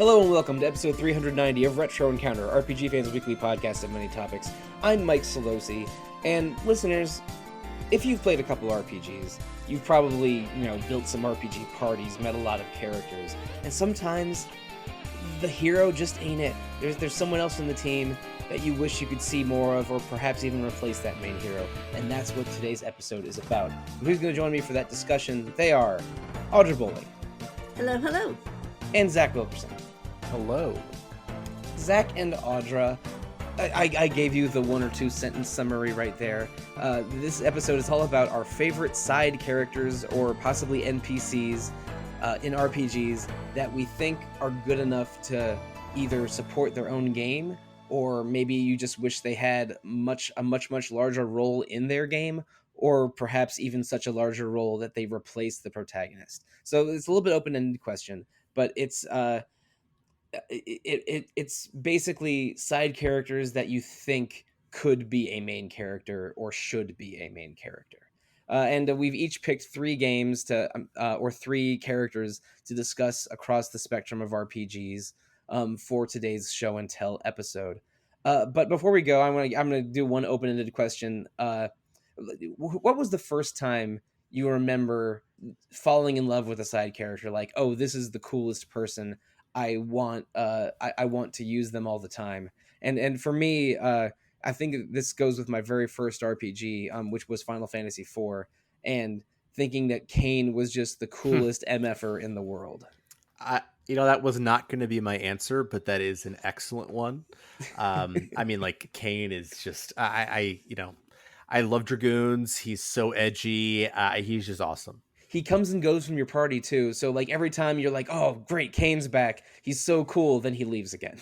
Hello and welcome to episode 390 of Retro Encounter, RPGFan's weekly podcast of many topics. I'm Mike Sollosi, and listeners, if you've played a couple RPGs, you've probably, built some RPG parties, met a lot of characters, and sometimes the hero just ain't it. There's someone else in the team that you wish you could see more of, or perhaps even replace that main hero, and that's what today's episode is about. And who's going to join me for that discussion? They are Audra Bowling. Hello, hello. And Zach Wilkerson. Hello. Zach and Audra, I gave you the 1 or 2 sentence summary right there. This episode is all about our favorite side characters or possibly NPCs in RPGs that we think are good enough to either support their own game, or maybe you just wish they had a much larger role in their game, or perhaps even such a larger role that they replace the protagonist. So it's a little bit open-ended question, but it's basically side characters that you think could be a main character or should be a main character. And we've each picked 3 games or 3 characters to discuss across the spectrum of RPGs for today's show and tell episode. But before we go, I'm gonna do one open-ended question. What was the first time you remember falling in love with a side character? Like, oh, this is the coolest person. I want to use them all the time. And for me, I think this goes with my very first RPG, which was Final Fantasy IV, and thinking that Kain was just the coolest MFer in the world. That was not going to be my answer, but that is an excellent one. Kain is just I love Dragoons. He's so edgy. He's just awesome. He comes and goes from your party too. So like every time you're like, oh great, Kain's back. He's so cool. Then he leaves again.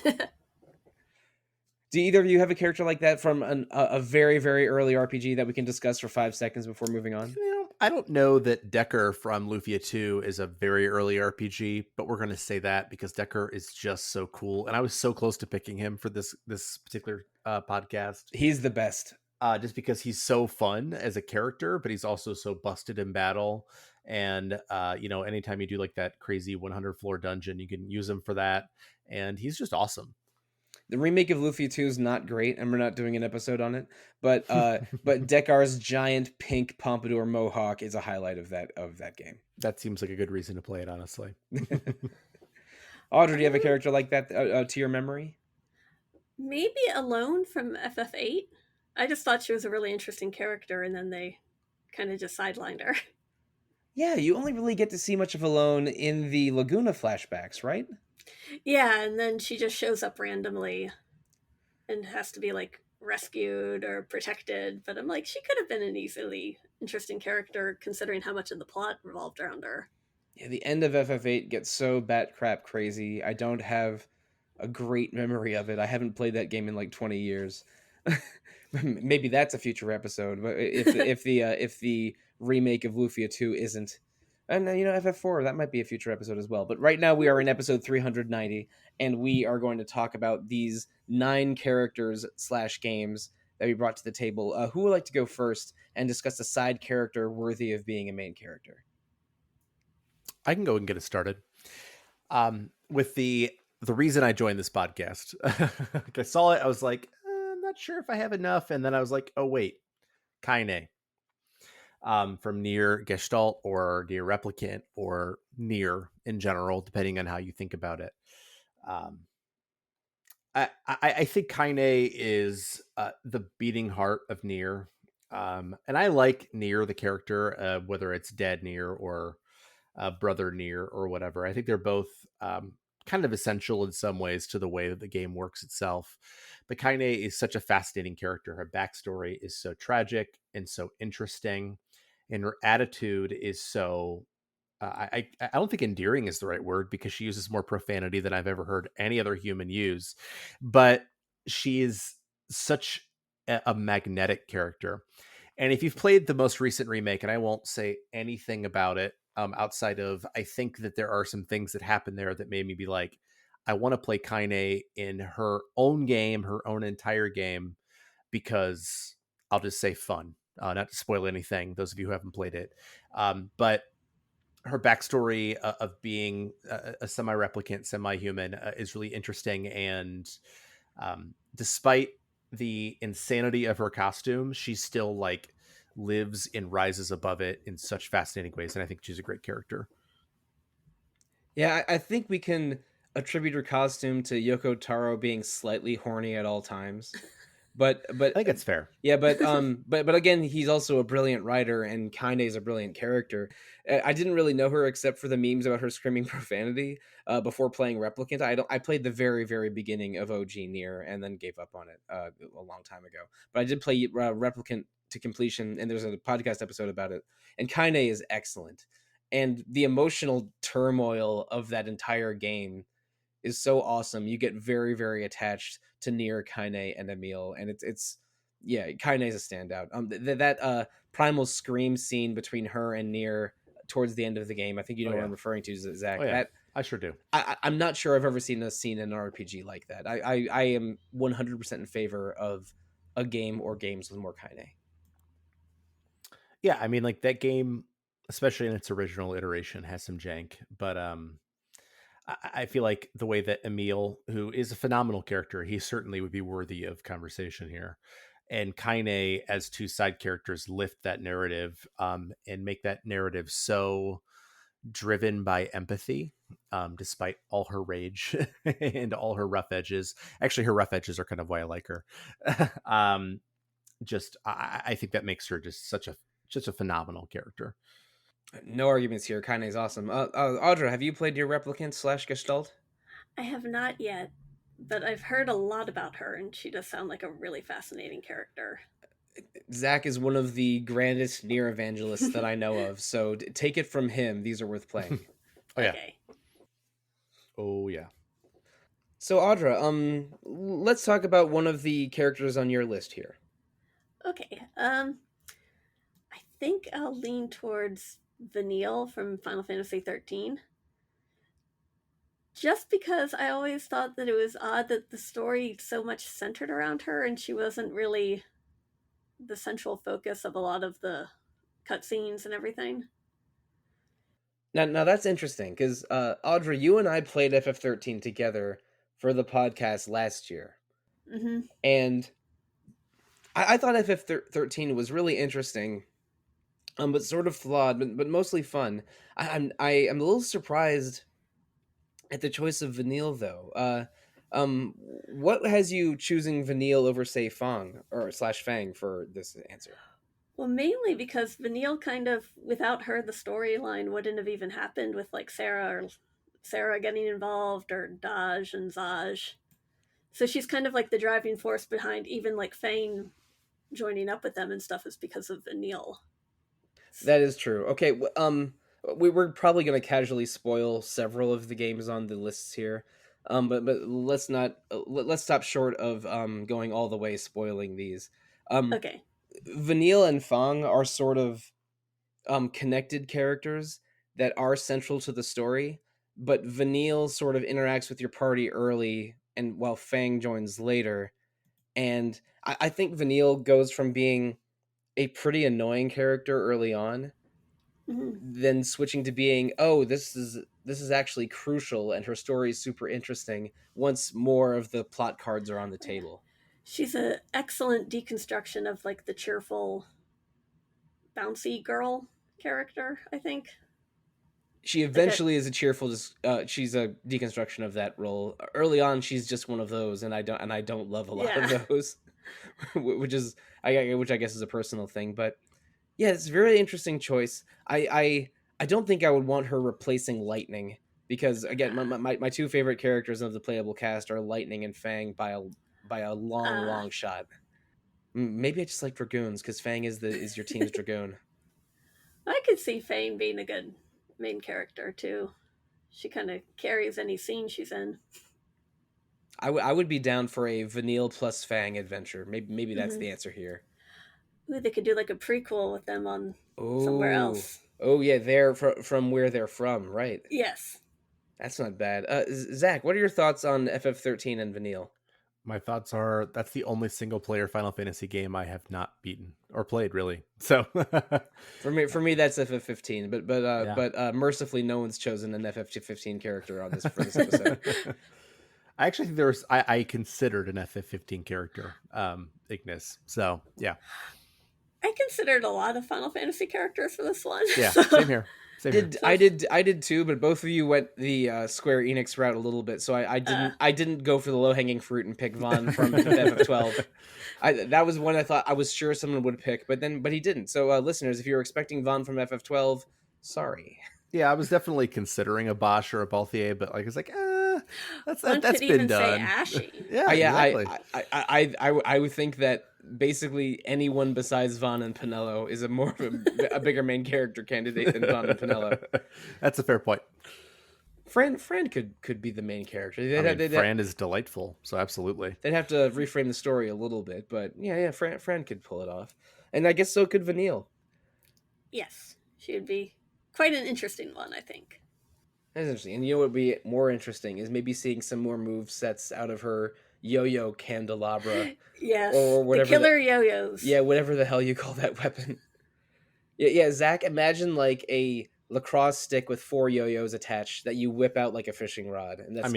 Do either of you have a character like that from a very, very early RPG that we can discuss for 5 seconds before moving on? I don't know that Decker from Lufia 2 is a very early RPG, but we're going to say that because Decker is just so cool. And I was so close to picking him for this particular podcast. He's the best. Just because he's so fun as a character, but he's also so busted in battle. And, anytime you do like that crazy 100 floor dungeon, you can use him for that. And he's just awesome. The remake of Lufia 2 is not great, and we're not doing an episode on it. But Deckar's giant pink pompadour mohawk is a highlight of that game. That seems like a good reason to play it, honestly. Audra, do you have a character like that to your memory? Maybe Alone from FF8. I just thought she was a really interesting character, and then they kind of just sidelined her. Yeah, you only really get to see much of Alone in the Laguna flashbacks, right? Yeah, and then she just shows up randomly and has to be like rescued or protected. But I'm like, she could have been an easily interesting character considering how much of the plot revolved around her. Yeah, the end of FF8 gets so bat crap crazy. I don't have a great memory of it. I haven't played that game in like 20 years. Maybe that's a future episode. But if the remake of Lufia 2 isn't, and FF4, that might be a future episode as well. But right now we are in episode 390, and we are going to talk about these 9 characters / games that we brought to the table. Who would like to go first and discuss a side character worthy of being a main character? I can go and get it started. With the reason I joined this podcast, I saw it, I was like, I'm not sure if I have enough, and then I was like, oh wait, Kaine. From Nier Gestalt or Nier Replicant or Nier in general, depending on how you think about it. I think Kaine is the beating heart of Nier. And I like Nier, the character, whether it's Dad Nier or Brother Nier or whatever. I think they're both kind of essential in some ways to the way that the game works itself. But Kaine is such a fascinating character. Her backstory is so tragic and so interesting. And her attitude is so, I don't think endearing is the right word, because she uses more profanity than I've ever heard any other human use. But she is such a magnetic character. And if you've played the most recent remake, and I won't say anything about it outside of, I think that there are some things that happen there that made me be like, I want to play Kaine in her own game, her own entire game, because I'll just say fun. Not to spoil anything, those of you who haven't played it. But her backstory of being a semi-replicant, semi-human is really interesting. And despite the insanity of her costume, she still like lives and rises above it in such fascinating ways. And I think she's a great character. Yeah, I think we can attribute her costume to Yoko Taro being slightly horny at all times. But I think it's fair. yeah, but again, he's also a brilliant writer, and Kaine is a brilliant character. I didn't really know her except for the memes about her screaming profanity before playing Replicant. I played the very beginning of OG Nier and then gave up on it a long time ago. But I did play Replicant to completion, and there's a podcast episode about it. And Kaine is excellent, and the emotional turmoil of that entire game is so awesome. You get very attached to Nier, Kaine, and Emil, and it's yeah, Kaine is a standout. That primal scream scene between her and Nier towards the end of the game, I think you know what I'm referring to, Zach. Oh yeah, That I sure do. I'm not sure I've ever seen a scene in an RPG like that. I am 100% in favor of a game or games with more Kaine. Yeah, I mean, like that game, especially in its original iteration, has some jank, but I feel like the way that Emil, who is a phenomenal character, he certainly would be worthy of conversation here. And Kaine, as two side characters, lift that narrative and make that narrative so driven by empathy, despite all her rage and all her rough edges. Actually, her rough edges are kind of why I like her. um, I think that makes her just a phenomenal character. No arguments here. Kaine is awesome. Audra, have you played your Replicant / Gestalt? I have not yet, but I've heard a lot about her, and she does sound like a really fascinating character. Zach is one of the grandest Nier evangelists that I know of, so take it from him. These are worth playing. Oh yeah. Okay. Oh yeah. So Audra, let's talk about one of the characters on your list here. Okay. I think I'll lean towards Vanille from Final Fantasy 13. Just because I always thought that it was odd that the story so much centered around her and she wasn't really the central focus of a lot of the cutscenes and everything. Now that's interesting because Audra, you and I played FF13 together for the podcast last year, and I thought FF13 was really interesting, but sort of flawed, but mostly fun. I'm a little surprised at the choice of Vanille though. What has you choosing Vanille over say Fang or /Fang for this answer? Well, mainly because Vanille kind of, without her, the storyline wouldn't have even happened with like Sarah getting involved or Daj and Zaj. So she's kind of like the driving force behind even like Fang joining up with them and stuff is because of Vanille. That is true. Okay, we're probably going to casually spoil several of the games on the lists here, but let's not let's stop short of going all the way spoiling these. Okay. Vanille and Fang are sort of connected characters that are central to the story, but Vanille sort of interacts with your party early, and while Fang joins later. And I think Vanille goes from being a pretty annoying character early on, then switching to being, oh, this is actually crucial, and her story is super interesting once more of the plot cards are on the table. She's an excellent deconstruction of like the cheerful, bouncy girl character, I think. She eventually is a cheerful. She's a deconstruction of that role. Early on, she's just one of those, and I don't love a lot of those, which I guess is a personal thing. But yeah, it's a very interesting choice. I don't think I would want her replacing Lightning because again, my two favorite characters of the playable cast are Lightning and Fang by a long shot. Maybe I just like Dragoons because Fang is your team's Dragoon. I could see Fang being a good main character too. She kind of carries any scene she's in. I would be down for a Vanille plus Fang adventure. Maybe that's the answer here. Ooh, they could do like a prequel with them on somewhere else. Oh yeah, they're from where they're from, right? Yes. That's not bad. Zach, what are your thoughts on FF13 and Vanille? My thoughts are that's the only single player Final Fantasy game I have not beaten or played really. So For me, that's FF15. Yeah. But mercifully, no one's chosen an FF15 character on this for this episode. I actually think I considered an FF15 character, Ignis. So yeah. I considered a lot of Final Fantasy characters for this one. Yeah, so- same here. Same here. I did too, but both of you went the Square Enix route a little bit, so I didn't go for the low hanging fruit and pick Vaughn from FF12. That was one I thought I was sure someone would pick, but he didn't. So listeners, if you're expecting Vaughn from FF12, sorry. Yeah, I was definitely considering a Bosch or a Balthier, but like it's like that's One that's could been even done. say Ashy. Yeah, exactly. I would think that basically anyone besides Vaughn and Pinello is a bigger main character candidate than Vaughn and Pinello. That's a fair point. Fran could be the main character. Fran is delightful, so absolutely. They'd have to reframe the story a little bit, but yeah, Fran could pull it off, and I guess so could Vanille. Yes, she would be quite an interesting one, I think. That's interesting. And you know what would be more interesting is maybe seeing some more move sets out of her yo-yo candelabra. Yes, or whatever the killer yo-yos. Yeah, whatever the hell you call that weapon. Yeah, Zach, imagine like a lacrosse stick with 4 yo-yos attached that you whip out like a fishing rod. And that's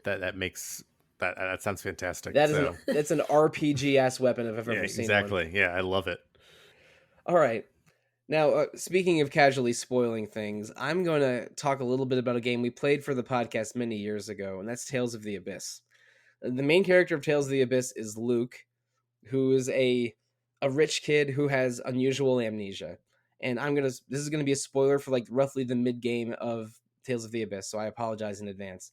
that makes that sounds fantastic. That's an RPG ass weapon if I've ever seen exactly. one. Yeah, I love it. All right. Now, speaking of casually spoiling things, I'm going to talk a little bit about a game we played for the podcast many years ago, and that's Tales of the Abyss. The main character of Tales of the Abyss is Luke, who is a rich kid who has unusual amnesia. And this is going to be a spoiler for like roughly the mid game of Tales of the Abyss, so I apologize in advance.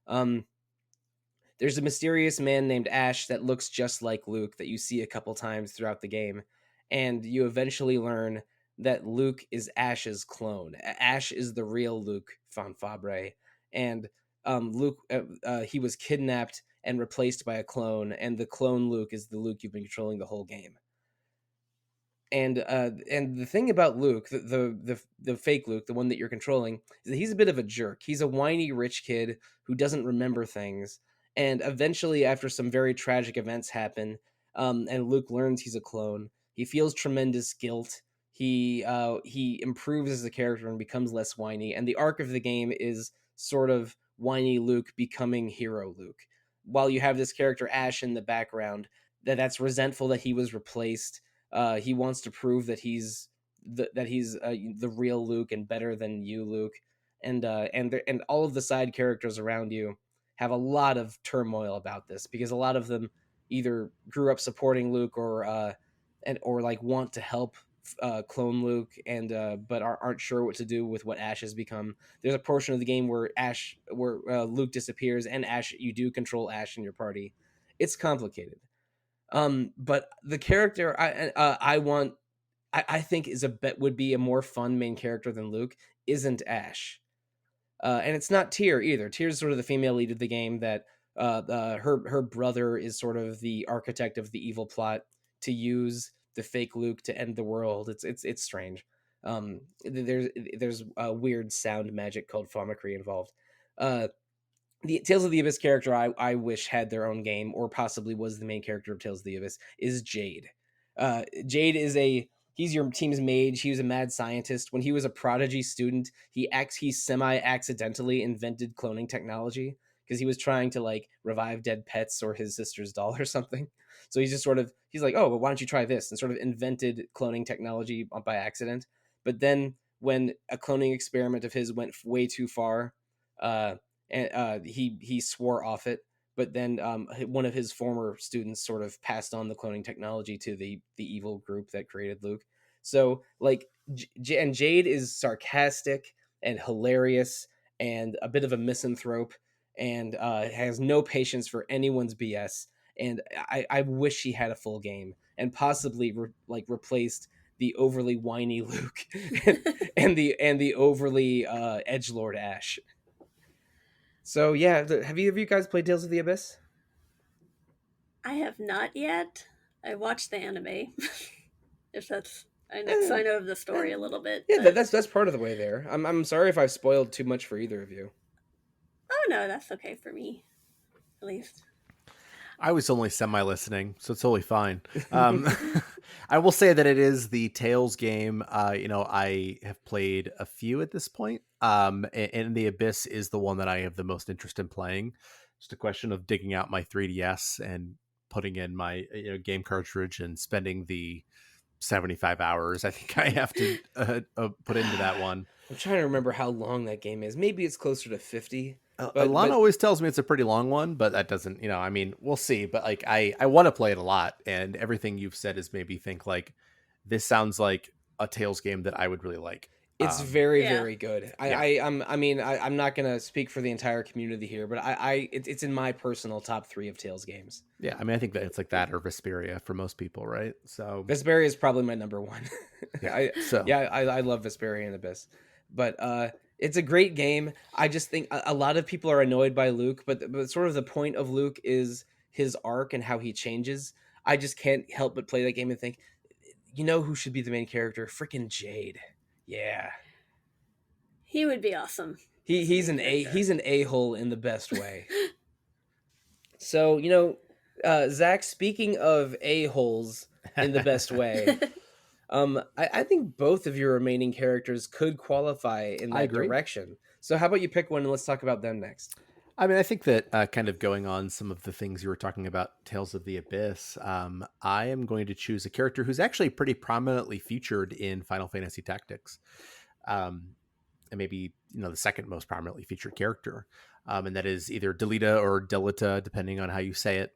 There's a mysterious man named Ash that looks just like Luke that you see a couple times throughout the game, and you eventually learn that Luke is Ash's clone. Ash is the real Luke von Fabre, and Luke he was kidnapped and replaced by a clone, and the clone Luke is the Luke you've been controlling the whole game. And the thing about Luke, the fake Luke, the one that you're controlling, is that he's a bit of a jerk. He's a whiny rich kid who doesn't remember things, and eventually, after some very tragic events happen, and Luke learns he's a clone, he feels tremendous guilt. He improves as a character and becomes less whiny, and the arc of the game is sort of whiny Luke becoming hero Luke. While you have this character Ash in the background that's resentful that he was replaced. He wants to prove that he's the real Luke and better than you, Luke, and all of the side characters around you have a lot of turmoil about this because a lot of them either grew up supporting Luke or like want to help clone Luke but aren't sure what to do with what Ash has become. There's a portion of the game where Luke disappears and you do control Ash in your party. It's complicated. But the character I think would be a more fun main character than Luke isn't Ash, and it's not Tyr either. Tyr's sort of the female lead of the game that her brother is sort of the architect of the evil plot to use the fake Luke to end the world. It's strange. There's a weird sound magic called Pharmacry involved. The Tales of the Abyss character I wish had their own game or possibly was the main character of Tales of the Abyss is Jade. Jade he's your team's mage. He was a mad scientist. When he was a prodigy student, he semi-accidentally invented cloning technology because he was trying to like revive dead pets or his sister's doll or something. So he's like, oh, well, why don't you try this? And sort of invented cloning technology by accident. But then when a cloning experiment of his went way too far, and he swore off it, but then one of his former students sort of passed on the cloning technology to the evil group that created Luke. So like and Jade is sarcastic and hilarious and a bit of a misanthrope and has no patience for anyone's BS, and I wish she had a full game and possibly replaced the overly whiny Luke and the overly edgelord Ash. So yeah, have you guys played Tales of the Abyss? I have not yet. I watched the anime. If that's I know of the story a little bit. Yeah, that's part of the way there. I'm sorry if I've spoiled too much for either of you. Oh no, that's okay for me, at least. I was only semi-listening, so it's totally fine. Um, I will say that it is the Tales game. I have played a few at this point, and the Abyss is the one that I have the most interest in playing. Just a question of digging out my 3DS and putting in my game cartridge and spending the 75 hours I think I have to put into that one. I'm trying to remember how long that game is. Maybe it's closer to 50. Alana But always tells me it's a pretty long one, but that doesn't, I mean, we'll see. But like, I want to play it a lot, and everything you've said has made me think like this sounds like a Tales game that I would really like. it's very, Yeah. very good. I'm not gonna speak for the entire community here, but it's in my personal top 3 of Tales games. Yeah, I mean, I think that it's like that or Vesperia for most people, right? So Vesperia is probably my number 1. Yeah, so I love Vesperia and Abyss, but it's a great game. I just think a lot of people are annoyed by Luke, but sort of the point of Luke is his arc and how he changes. I just can't help but play that game and think, you know who should be the main character? Freaking Jade. Yeah. He would be awesome. He's an a-hole in the best way. So, Zach, speaking of a-holes in the best way, I think both of your remaining characters could qualify in that direction. So how about you pick one and let's talk about them next? I mean, I think that kind of going on some of the things you were talking about, Tales of the Abyss, I am going to choose a character who's actually pretty prominently featured in Final Fantasy Tactics. And maybe, the second most prominently featured character. And that is either Delita or Delita, depending on how you say it,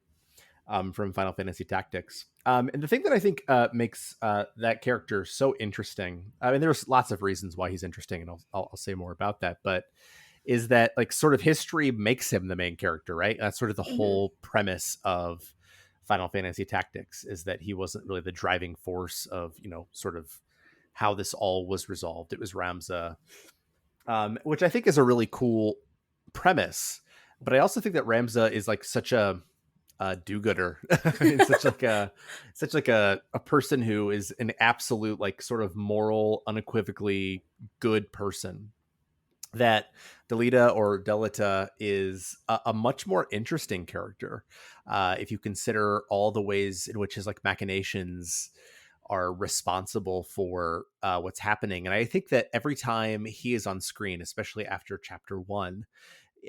from Final Fantasy Tactics. And the thing that I think makes that character so interesting, I mean, there's lots of reasons why he's interesting, and I'll say more about that, but is that like sort of history makes him the main character, right? That's sort of the whole premise of Final Fantasy Tactics, is that he wasn't really the driving force of, sort of how this all was resolved. It was Ramza, which I think is a really cool premise. But I also think that Ramza is like such a do-gooder. such like a person who is an absolute like sort of moral, unequivocally good person, that Delita or Delita is a much more interesting character if you consider all the ways in which his like machinations are responsible for what's happening. And I think that every time he is on screen, especially after chapter 1,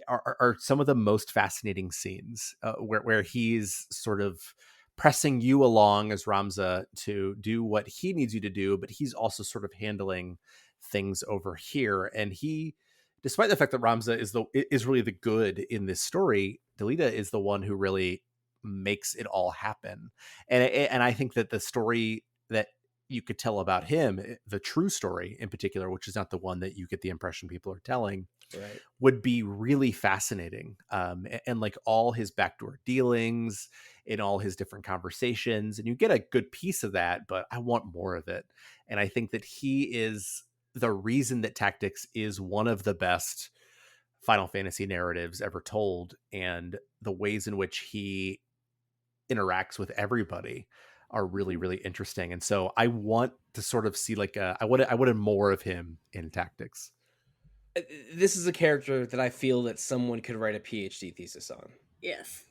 are some of the most fascinating scenes where he's sort of pressing you along as Ramza to do what he needs you to do, but he's also sort of handling things over here. And he, despite the fact that Ramza is really the good in this story, Delita is the one who really makes it all happen. And I think that the story that you could tell about him, the true story in particular, which is not the one that you get the impression people are telling, right, would be really fascinating. And like all his backdoor dealings in all his different conversations, and you get a good piece of that, but I want more of it. And I think that he is the reason that Tactics is one of the best Final Fantasy narratives ever told, and the ways in which he interacts with everybody are really, really interesting. And so I want to sort of see like I wanted more of him in Tactics. This is a character that I feel that someone could write a PhD thesis on. Yes.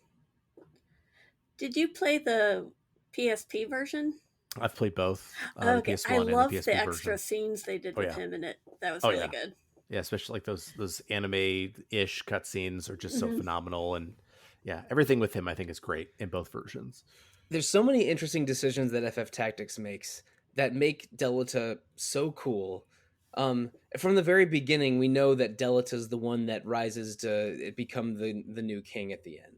Did you play the PSP version? I've played both. Okay, the PS1 I love and the PSP the extra version. scenes they did with him in it. That was really good. Yeah, especially like those anime-ish cutscenes are just so phenomenal. And yeah, everything with him I think is great in both versions. There's so many interesting decisions that FF Tactics makes that make Delita so cool. From the very beginning, we know that Delita is the one that rises to become the new king at the end,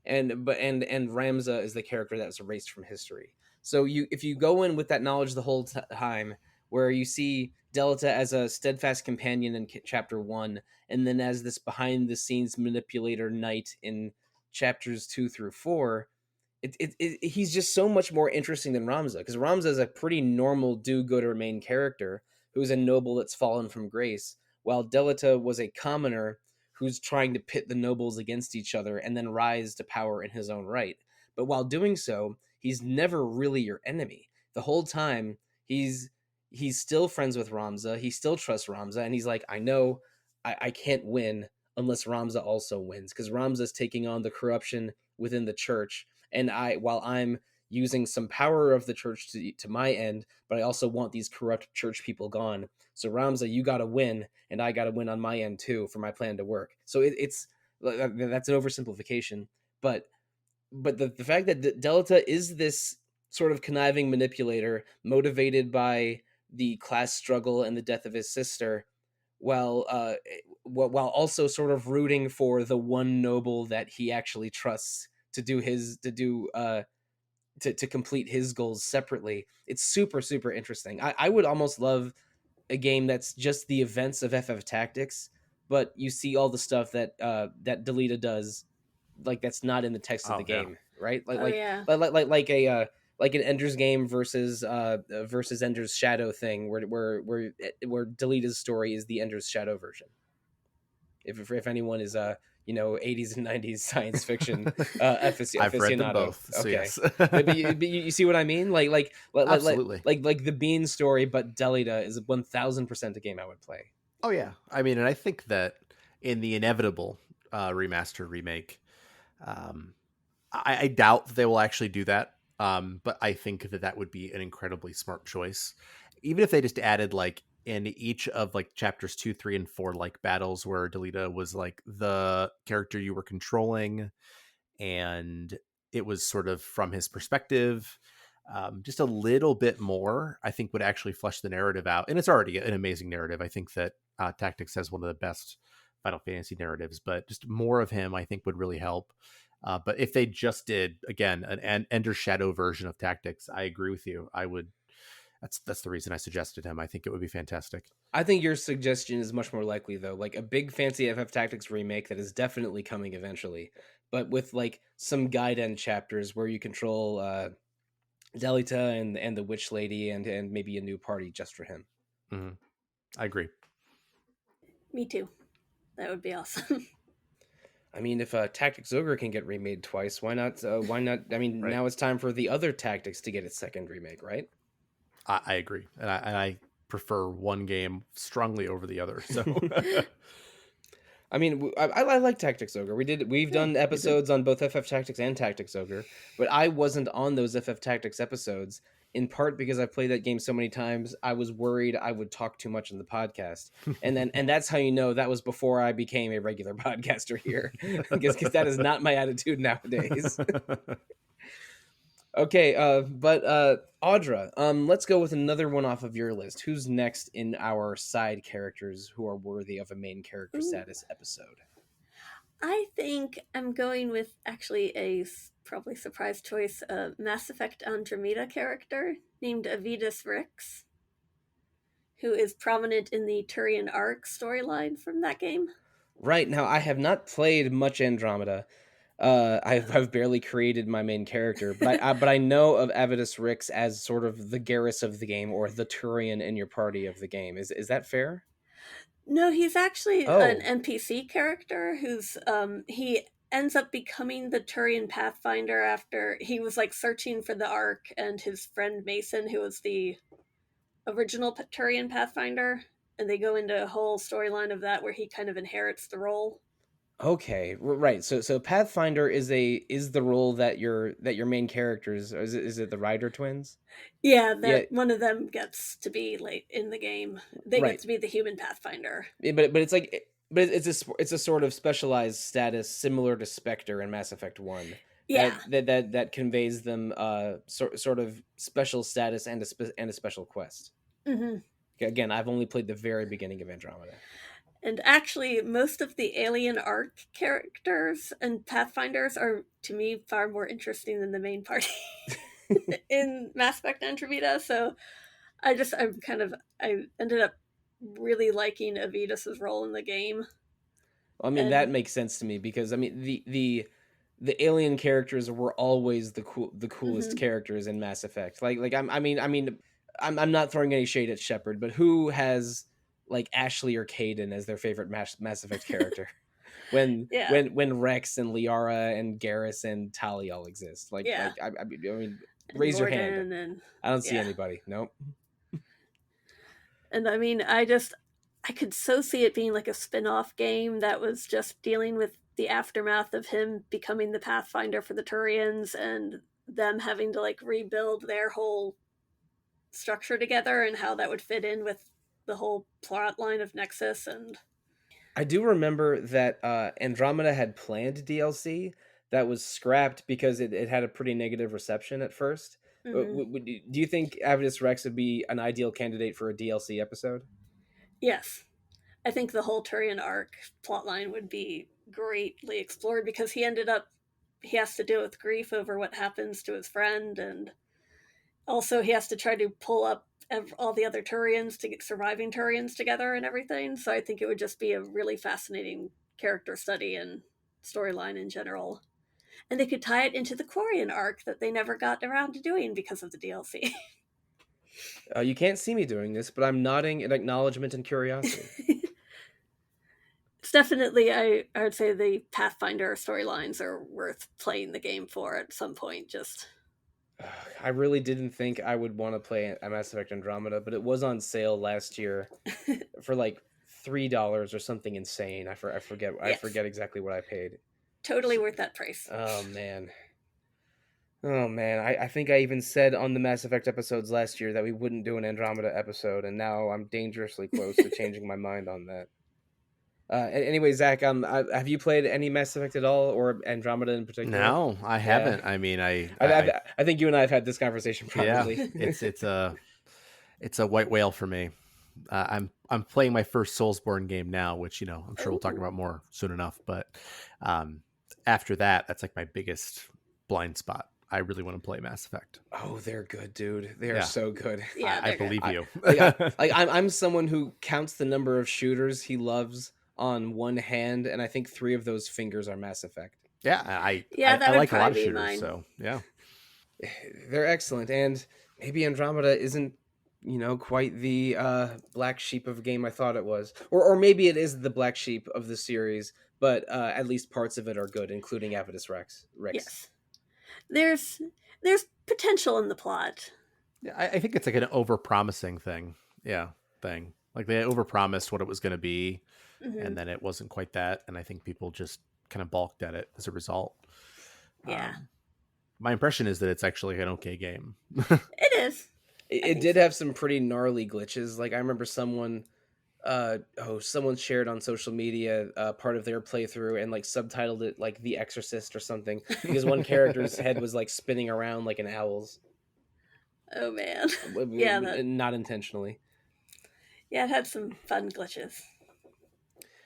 and Ramza is the character that was erased from history. So if you go in with that knowledge the whole time, where you see Delita as a steadfast companion in chapter 1, and then as this behind the scenes manipulator knight in chapters 2 through 4. He's just so much more interesting than Ramza, because Ramza is a pretty normal do-gooder main character who's a noble that's fallen from grace, while Delita was a commoner who's trying to pit the nobles against each other and then rise to power in his own right. But while doing so, he's never really your enemy. The whole time, he's still friends with Ramza, he still trusts Ramza, and he's like, I know I can't win unless Ramza also wins, because Ramza's taking on the corruption within the church, and while I'm using some power of the church to my end, but I also want these corrupt church people gone. So Ramza, you got to win, and I got to win on my end too for my plan to work. So it's that's an oversimplification, but the fact that Delta is this sort of conniving manipulator motivated by the class struggle and the death of his sister, while also sort of rooting for the one noble that he actually trusts to do to complete his goals separately. It's super, super interesting. I would almost love a game that's just the events of FF Tactics, but you see all the stuff that that Delita does, like that's not in the text of the game, right? Oh, yeah. Like an Ender's Game versus Ender's Shadow thing, where Delita's story is the Ender's Shadow version. If anyone is 80s and 90s science fiction aficionado. I've read them both. So okay. Yes. but you see what I mean? Absolutely. Like the Bean story, but Delita is 1000% a game I would play. Oh yeah. I mean, and I think that in the inevitable remaster remake, I doubt they will actually do that. But I think that would be an incredibly smart choice. Even if they just added like in each of like chapters 2, 3, and 4, like battles where Delita was like the character you were controlling, and it was sort of from his perspective. Just a little bit more, I think, would actually flesh the narrative out. And it's already an amazing narrative. I think that Tactics has one of the best Final Fantasy narratives, but just more of him, I think, would really help. But if they just did, again, an Ender Shadow version of Tactics, I agree with you. I would. That's the reason I suggested him. I think it would be fantastic. I think your suggestion is much more likely, though. Like a big fancy FF Tactics remake that is definitely coming eventually, but with like some guide end chapters where you control Delita and the Witch Lady and maybe a new party just for him. Mm-hmm. I agree. Me too. That would be awesome. I mean, if Tactics Ogre can get remade twice, why not? Why not? I mean, Right. Now it's time for the other Tactics to get its second remake, right? I agree, and I prefer one game strongly over the other. So, I mean, I like Tactics Ogre. We've done episodes on both FF Tactics and Tactics Ogre, but I wasn't on those FF Tactics episodes in part because I played that game so many times. I was worried I would talk too much in the podcast, and that's how you know that was before I became a regular podcaster here, because that is not my attitude nowadays. Okay, but Audra, let's go with another one off of your list. Who's next in our side characters who are worthy of a main character status episode? I think I'm going with actually a probably surprise choice, a Mass Effect Andromeda character named Avidas Rix, who is prominent in the Turian Arc storyline from that game. Right, now I have not played much Andromeda. I've barely created my main character, but I know of Avidas Rix as sort of the Garrus of the game, or the Turian in your party of the game. Is that fair? No, he's actually an NPC character who's he ends up becoming the Turian Pathfinder after he was like searching for the Ark, and his friend Mason, who was the original Turian Pathfinder, and they go into a whole storyline of that where he kind of inherits the role. Okay, right. So Pathfinder is the role that your main characters is it the Ryder twins? Yeah, one of them gets to be late in the game. They Right. get to be the human Pathfinder. But it's like it's a sort of specialized status similar to Spectre in Mass Effect 1. Yeah. That conveys them sort of special status and a special quest. Mm-hmm. Again, I've only played the very beginning of Andromeda. And actually, most of the Alien Arc characters and Pathfinders are, to me, far more interesting than the main party in Mass Effect Andromeda. So I ended up really liking Avidas's role in the game. I mean, that makes sense to me because I mean the alien characters were always the coolest characters in Mass Effect. I'm not throwing any shade at Shepard, but who has like Ashley or Kaidan as their favorite Mass Effect character? when Rex and Liara and Garrus and Tali all exist. I mean, raise your hand. I don't see anybody. Nope. And I mean, I could so see it being like a spin-off game that was just dealing with the aftermath of him becoming the Pathfinder for the Turians and them having to like rebuild their whole structure together and how that would fit in with the whole plot line of Nexus. And I do remember that Andromeda had planned DLC that was scrapped because it had a pretty negative reception at first. Do you think Avidus Rex would be an ideal candidate for a DLC episode? yes, I think the whole Turian arc plotline would be greatly explored because he has to deal with grief over what happens to his friend, and also he has to try to pull up all the other Turians to get surviving Turians together and everything. So I think it would just be a really fascinating character study and storyline in general. And they could tie it into the Quarian arc that they never got around to doing because of the DLC. You can't see me doing this, but I'm nodding in acknowledgement and curiosity. It's definitely, I would say the Pathfinder storylines are worth playing the game for at some point. Just I really didn't think I would want to play a Mass Effect Andromeda, but it was on sale last year for like $3 or something insane. I forget. Yes. I forget exactly what I paid. Totally worth that price. Oh man. I think I even said on the Mass Effect episodes last year that we wouldn't do an Andromeda episode, and now I'm dangerously close to changing my mind on that. Anyway, Zach, have you played any Mass Effect at all, or Andromeda in particular? No, I haven't. Yeah. I mean, I think you and I have had this conversation probably. Yeah, it's a white whale for me. I'm playing my first Soulsborne game now, which I'm sure we'll talk about more soon enough. But after that, that's like my biggest blind spot. I really want to play Mass Effect. Oh, they're good, dude. They are so good. Yeah, I believe you. I'm someone who counts the number of shooters he loves on one hand, and I think 3 of those fingers are Mass Effect. Yeah, I like a lot of shooters. Mine. So yeah, they're excellent, and maybe Andromeda isn't quite the black sheep of game I thought it was, or maybe it is the black sheep of the series, but at least parts of it are good, including Avidus Rex. Yes, there's potential in the plot. Yeah, I think it's like an over-promising thing. Yeah, like they overpromised what it was going to be, and then it wasn't quite that, and I think people just kind of balked at it as a result. Yeah. My impression is that it's actually an okay game. It is. It did have some pretty gnarly glitches. Like I remember someone shared on social media part of their playthrough and like subtitled it like The Exorcist or something because one character's head was like spinning around like an owl's. Oh man. Yeah, not intentionally. Yeah, it had some fun glitches.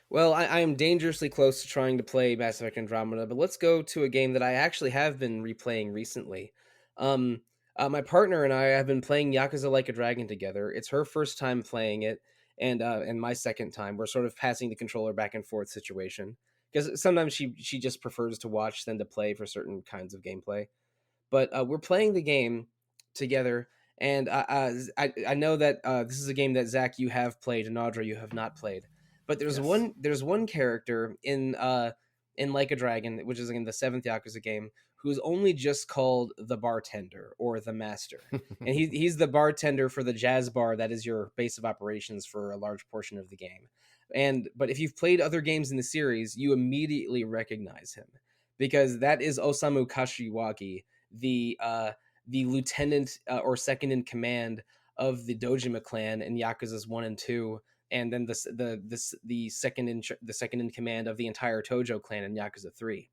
Well, I am dangerously close to trying to play Mass Effect Andromeda, but let's go to a game that I actually have been replaying recently. My partner and I have been playing Yakuza Like a Dragon together. It's her first time playing it, and my second time. We're sort of passing the controller back and forth situation because sometimes she just prefers to watch than to play for certain kinds of gameplay. But we're playing the game together, and I know that this is a game that Zach you have played and Audra you have not played. But there's one character in Like a Dragon, which is in the 7th Yakuza game, who's only just called the bartender or the master. And he's the bartender for the jazz bar that is your base of operations for a large portion of the game. But if you've played other games in the series, you immediately recognize him because that is Osamu Kashiwagi, the lieutenant or second in command of the Dojima clan in Yakuza's 1 and 2. And then the second in command of the entire Tojo clan in Yakuza 3.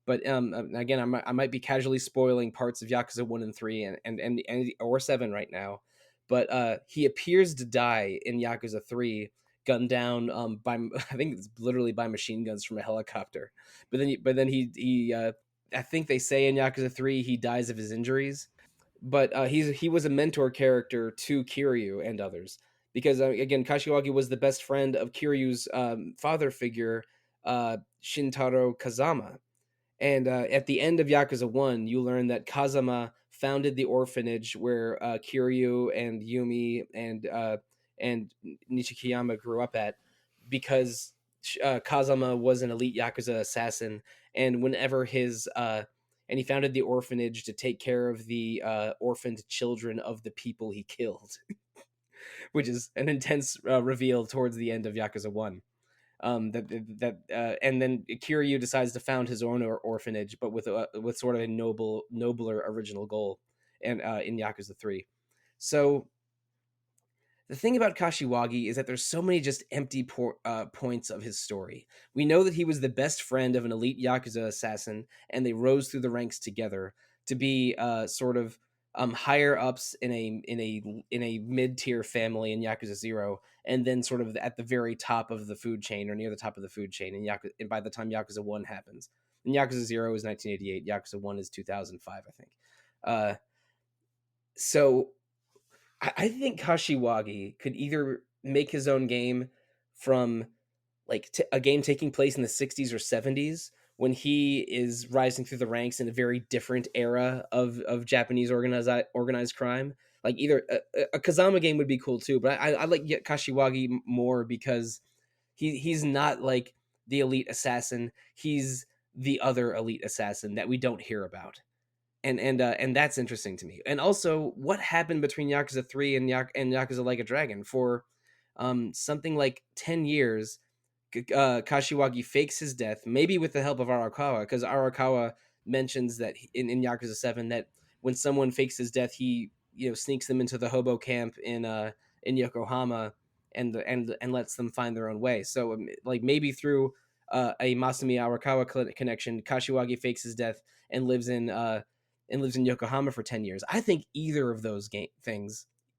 But again, I might be casually spoiling parts of Yakuza 1 and 3 and or 7 right now. But he appears to die in Yakuza 3, gunned down by I think it's literally by machine guns from a helicopter. But then he I think they say in Yakuza 3 he dies of his injuries. But he was a mentor character to Kiryu and others. Because, again, Kashiwagi was the best friend of Kiryu's father figure, Shintaro Kazama. And at the end of Yakuza 1, you learn that Kazama founded the orphanage where Kiryu and Yumi and Nishikiyama grew up at because Kazama was an elite Yakuza assassin. And whenever and he founded the orphanage to take care of the orphaned children of the people he killed. Which is an intense reveal towards the end of Yakuza 1. And then Kiryu decides to found his own orphanage, but with sort of a nobler original goal, and in Yakuza 3. So the thing about Kashiwagi is that there's so many just empty points of his story. We know that he was the best friend of an elite Yakuza assassin, and they rose through the ranks together to be sort of higher ups in a mid-tier family in Yakuza 0, and then sort of at the very top of the food chain, or near the top of the food chain and by the time Yakuza 1 happens. And Yakuza 0 is 1988, Yakuza 1 is 2005, I think. So I think Kashiwagi could either make his own game from like a game taking place in the 60s or 70s, when he is rising through the ranks in a very different era of Japanese organized crime. Like either a Kazama game would be cool too, but I like Kashiwagi more because he's not like the elite assassin. He's the other elite assassin that we don't hear about. And that's interesting to me. And also, what happened between Yakuza 3 and Yakuza Like a Dragon for something like 10 years? Kashiwagi fakes his death, maybe with the help of Arakawa, because Arakawa mentions that in Yakuza 7 that when someone fakes his death, he sneaks them into the hobo camp in Yokohama and lets them find their own way. So like maybe through a Masumi Arakawa connection, Kashiwagi fakes his death and lives in Yokohama for 10 years. I think either of those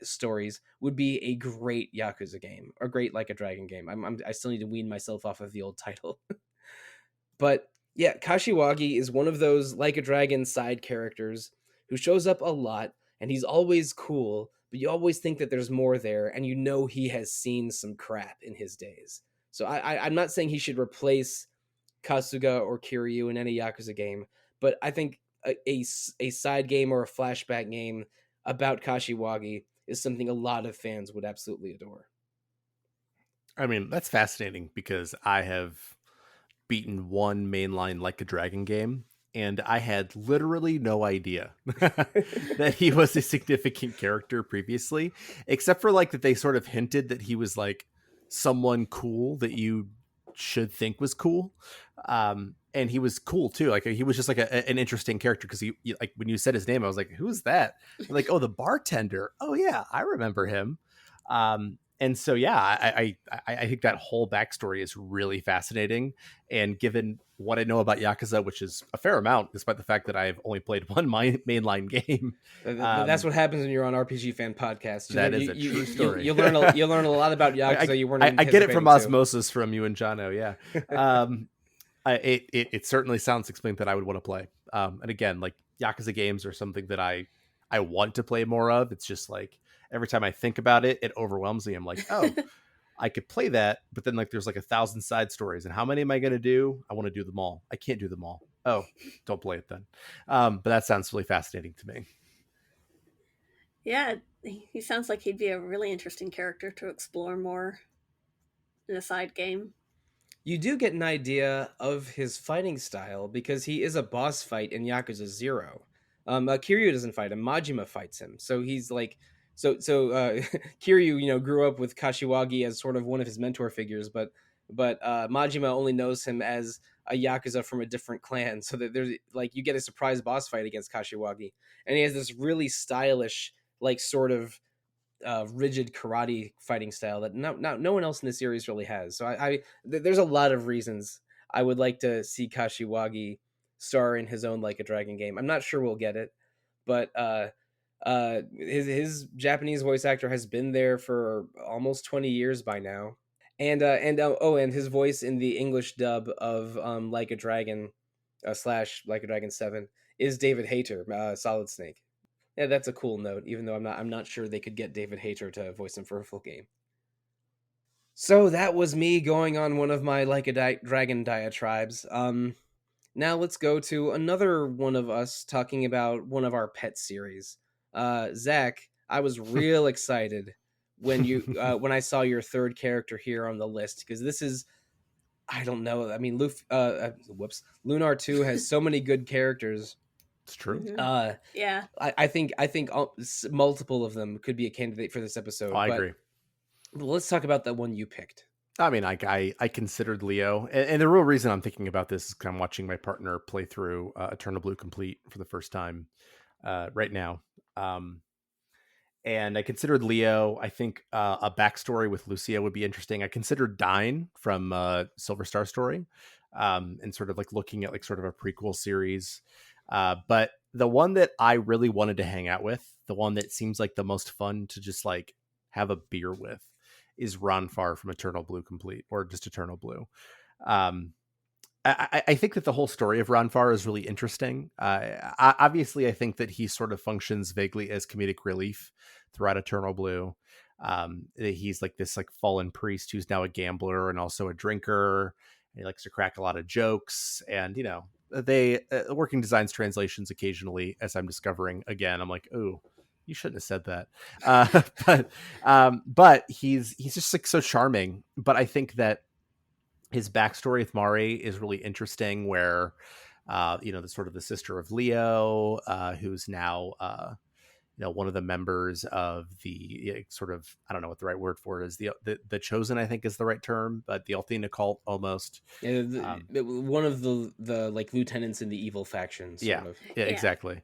stories would be a great Yakuza game, or great Like a Dragon game. I still need to wean myself off of the old title. But yeah, Kashiwagi is one of those Like a Dragon side characters who shows up a lot, and he's always cool, but you always think that there's more there, and he has seen some crap in his days. So I'm not saying he should replace Kasuga or Kiryu in any Yakuza game, but I think a side game or a flashback game about Kashiwagi is something a lot of fans would absolutely adore. I mean, that's fascinating because I have beaten one mainline Like a Dragon game, and I had literally no idea that he was a significant character previously, except for like that they sort of hinted that he was like someone cool that you should think was cool. And he was cool too. Like he was just like an interesting character because he like when you said his name, I was like, who's that? I'm like, oh, the bartender. Oh yeah, I remember him. And so yeah, I think that whole backstory is really fascinating. And given what I know about Yakuza, which is a fair amount, despite the fact that I've only played one mainline game, that's what happens when you're on RPG Fan podcast. That is a true story. You learn a lot about Yakuza. You weren't. I get it from osmosis from you and Jono. Yeah. It certainly sounds like something that I would want to play. And again, like Yakuza games are something that I want to play more of. It's just like every time I think about it, it overwhelms me. I'm like, oh, I could play that, but then like there's like 1,000 side stories, and how many am I going to do? I want to do them all. I can't do them all. Oh, don't play it then. But that sounds really fascinating to me. Yeah, he sounds like he'd be a really interesting character to explore more in a side game. You do get an idea of his fighting style because he is a boss fight in Yakuza 0. Kiryu doesn't fight him. Majima fights him. So he's like, Kiryu, grew up with Kashiwagi as sort of one of his mentor figures, but Majima only knows him as a Yakuza from a different clan. So that there's like, you get a surprise boss fight against Kashiwagi, and he has this really stylish, like sort of rigid karate fighting style that no one else in the series really has. So there's a lot of reasons I would like to see Kashiwagi star in his own Like a Dragon game. I'm not sure we'll get it, but his Japanese voice actor has been there for almost 20 years by now, and his voice in the English dub of Like a Dragon / Like a Dragon 7 is David Hayter, Solid Snake. Yeah, that's a cool note, even though I'm not sure they could get David Hayter to voice him for a full game. So that was me going on one of my Like a Dragon diatribes. Now let's go to another one of us talking about one of our pet series. Zach, I was real excited when when I saw your third character here on the list, because this is, I don't know. I mean, Lunar 2 has so many good characters. It's true. Yeah, I think multiple of them could be a candidate for this episode. I agree. Let's talk about the one you picked. I mean, I considered Leo, and the real reason I'm thinking about this is 'cause I'm watching my partner play through Eternal Blue Complete for the first time right now. Um, and I considered Leo. I think a backstory with Lucia would be interesting. I considered Dine from Silver Star Story, and sort of like looking at like sort of a prequel series. But the one that I really wanted to hang out with, the one that seems like the most fun to just like have a beer with, is Ronfar from Eternal Blue Complete, or just Eternal Blue. Um, I think that the whole story of Ronfar is really interesting. Obviously, I think that he sort of functions vaguely as comedic relief throughout Eternal Blue. He's like this like fallen priest who's now a gambler and also a drinker. And he likes to crack a lot of jokes, and you know they working designs translations occasionally. As I'm discovering again, I'm like, oh, you shouldn't have said that. But he's just like so charming. But I think that his backstory with Mari is really interesting, where you know, the sort of the sister of Leo, who's now you know, one of the members of the sort of, I don't know what the right word for it is, the chosen, I think is the right term, but the Althena cult almost. Yeah, one of the like lieutenants in the evil faction, sort of. Yeah, exactly.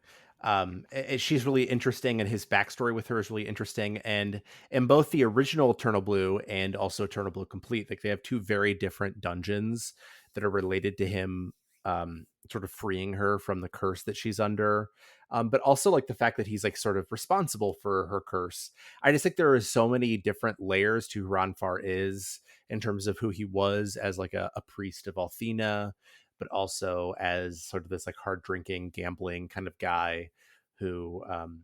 She's really interesting, and his backstory with her is really interesting. And in both the original Eternal Blue and also Eternal Blue Complete, like they have two very different dungeons that are related to him, sort of freeing her from the curse that she's under. But also like the fact that he's like sort of responsible for her curse. I just think there are so many different layers to who Ronfar is, in terms of who he was as like a priest of Althena, but also as sort of this like hard drinking, gambling kind of guy who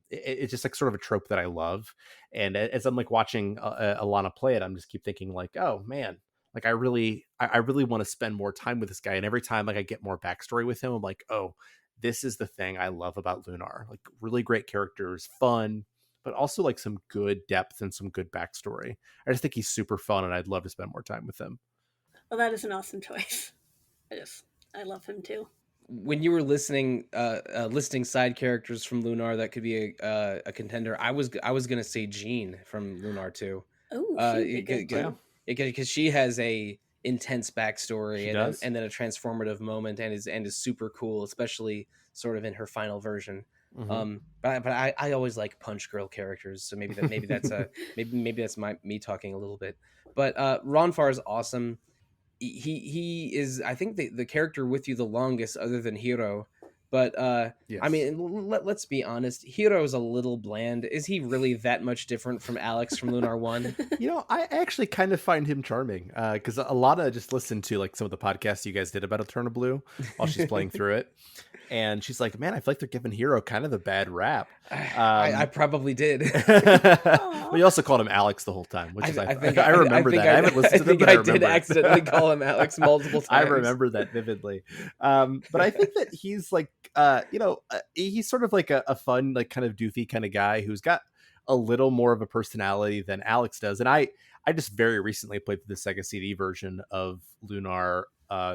it's just like sort of a trope that I love. And as I'm like watching Alana play it, I'm just keep thinking like, oh man, like I really want to spend more time with this guy. And every time like I get more backstory with him, I'm like, oh, this is the thing I love about Lunar. Like really great characters, fun, but also like some good depth and some good backstory. I just think he's super fun, and I'd love to spend more time with him. Well, that is an awesome choice. I love him too. When you were listing side characters from Lunar that could be a contender, I was gonna say Jean from Lunar too. Oh, she'd be good too. Because she has a intense backstory, She and does. Then a transformative moment, and is super cool, especially sort of in her final version. Mhm. But I always like Punch Girl characters, so maybe that's maybe that's me talking a little bit. But Ronfar is awesome. He is, I think, the character with you the longest, other than Hiro. But Yes. I mean, let's be honest. Hiro is a little bland. Is he really that much different from Alex from Lunar One? You know, I actually kind of find him charming, because Alana just listened to like some of the podcasts you guys did about Eternal Blue while she's playing through it, and she's like, "Man, I feel like they're giving Hero kind of a bad rap." I probably did. Well, you also called him Alex the whole time, which I remember that. I haven't listened to them, but I did accidentally call him Alex multiple times. I remember that vividly. But I think that he's like, you know, he's sort of like a fun, like kind of doofy kind of guy who's got a little more of a personality than Alex does. And I just very recently played the Sega CD version of Lunar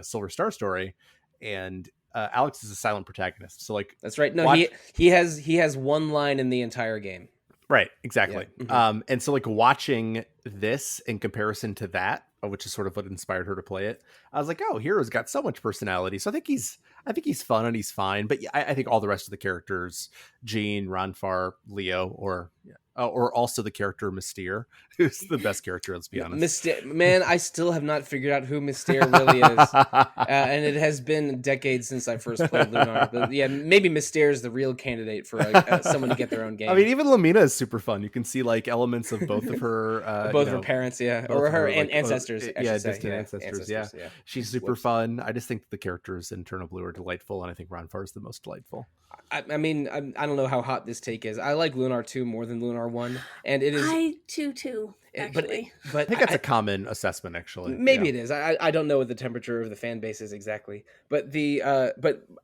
Silver Star Story, and Alex is a silent protagonist. So like, that's right. No, he has one line in the entire game. Right, exactly. Yeah. Mm-hmm. And so like watching this in comparison to that, which is sort of what inspired her to play it, I was like, oh, Hero's got so much personality. So I think he's fun and he's fine. But yeah, I think all the rest of the characters, Jean, Ronfar, Leo, or also the character Mystere, who's the best character, let's be honest. Man, I still have not figured out who Mystere really is. And it has been decades since I first played Lunar. But yeah, maybe Mystere is the real candidate for someone to get their own game. I mean, even Lamina is super fun. You can see like elements of both of her... both her parents, yeah. Or her like, ancestors, distant ancestors, yeah. She's super fun. I just think the characters in Eternal Blue are delightful, and I think Ronfar is the most delightful. I mean, I don't know how hot this take is. I like Lunar 2 more than Lunar 1, and it is... I too, actually. But I think that's a common assessment, actually. Maybe it is. I don't know what the temperature of the fan base is exactly. But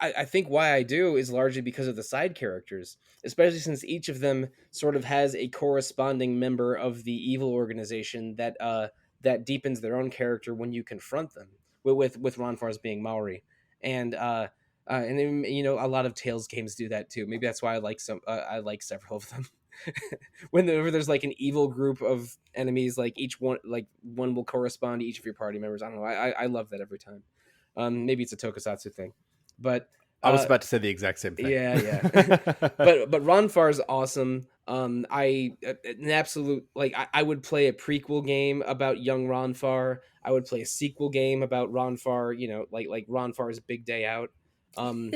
I think why I do is largely because of the side characters, especially since each of them sort of has a corresponding member of the evil organization that deepens their own character when you confront them. With Ronfar's being Maori, and then, you know, a lot of Tales games do that too. Maybe that's why I like several of them. Whenever there's like an evil group of enemies, like each one, like one will correspond to each of your party members. I don't know. I love that every time. Maybe it's a tokusatsu thing, but I was about to say the exact same thing. yeah. but Ronfar is awesome. An absolute, like, I would play a prequel game about young Ronfar. I would play a sequel game about Ronfar. You know, like Ronfar's big day out. But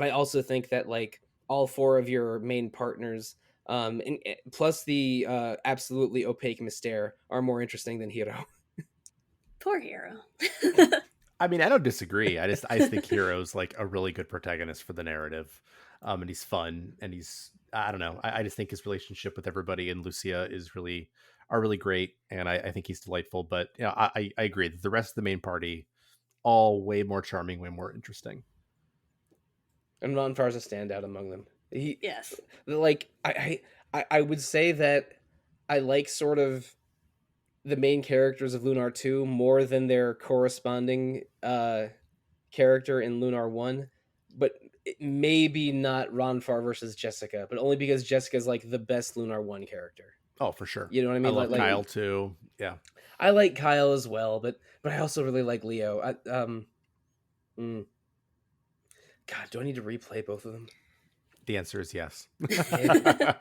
I also think that like all four of your main partners, and plus the absolutely opaque Myster are more interesting than Hiro. Poor Hero. I mean, I don't disagree. I just think Hero's like a really good protagonist for the narrative, and he's fun, and I don't know. I just think his relationship with everybody and Lucia are really great, and I think he's delightful. But you know, I agree that the rest of the main party all way more charming, way more interesting. And Ronfar's a standout among them. Yes. Like I would say that I like sort of the main characters of Lunar 2 more than their corresponding character in Lunar 1, but maybe not Ronfar versus Jessica, but only because Jessica's like the best Lunar 1 character. Oh, for sure. You know what I mean? I love Kyle too. Yeah. I like Kyle as well, but I also really like Leo. God, do I need to replay both of them? The answer is yes.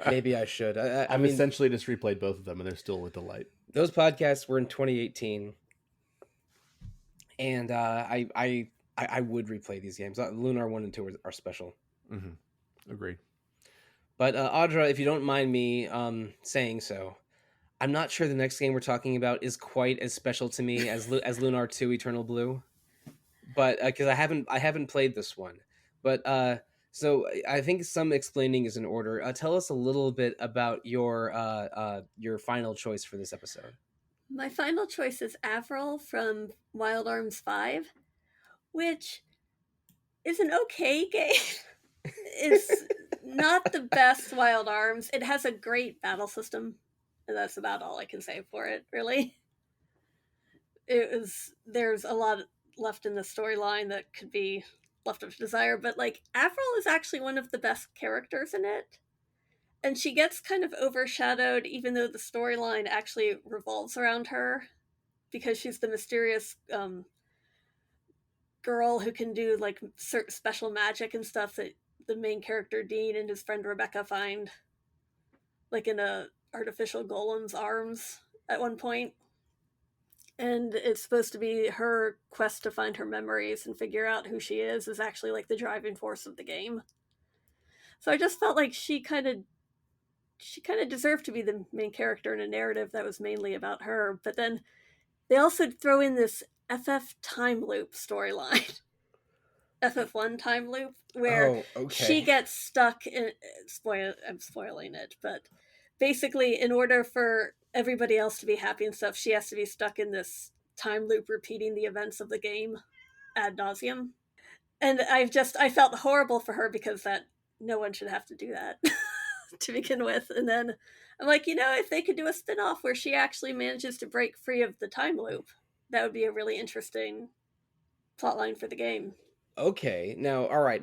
Maybe I should. I mean, mean, essentially just replayed both of them, and they're still a delight. Those podcasts were in 2018, and I would replay these games. Lunar 1 and 2 are special. Mm-hmm. Agreed. But Audra, if you don't mind me saying so, I'm not sure the next game we're talking about is quite as special to me as Lunar 2 Eternal Blue, but because I haven't played this one. But so I think some explaining is in order. Tell us a little bit about your final choice for this episode. My final choice is Avril from Wild Arms 5, which is an okay game. It's not the best Wild Arms. It has a great battle system, and that's about all I can say for it, really. There's a lot left in the storyline that could be left of desire, but like Avril is actually one of the best characters in it. And she gets kind of overshadowed, even though the storyline actually revolves around her, because she's the mysterious girl who can do like special magic and stuff that the main character Dean and his friend Rebecca find, like in a artificial golem's arms at one point. And it's supposed to be her quest to find her memories and figure out who she is actually like the driving force of the game. So I just felt like she kind of deserved to be the main character in a narrative that was mainly about her. But then they also throw in this FF time loop storyline. FF1 time loop, where she gets stuck in... I'm spoiling it, but basically in order for everybody else to be happy and stuff, she has to be stuck in this time loop repeating the events of the game ad nauseum. And I felt horrible for her because that no one should have to do that to begin with. And then I'm like, if they could do a spin-off where she actually manages to break free of the time loop, that would be a really interesting plotline for the game. Okay, now, all right,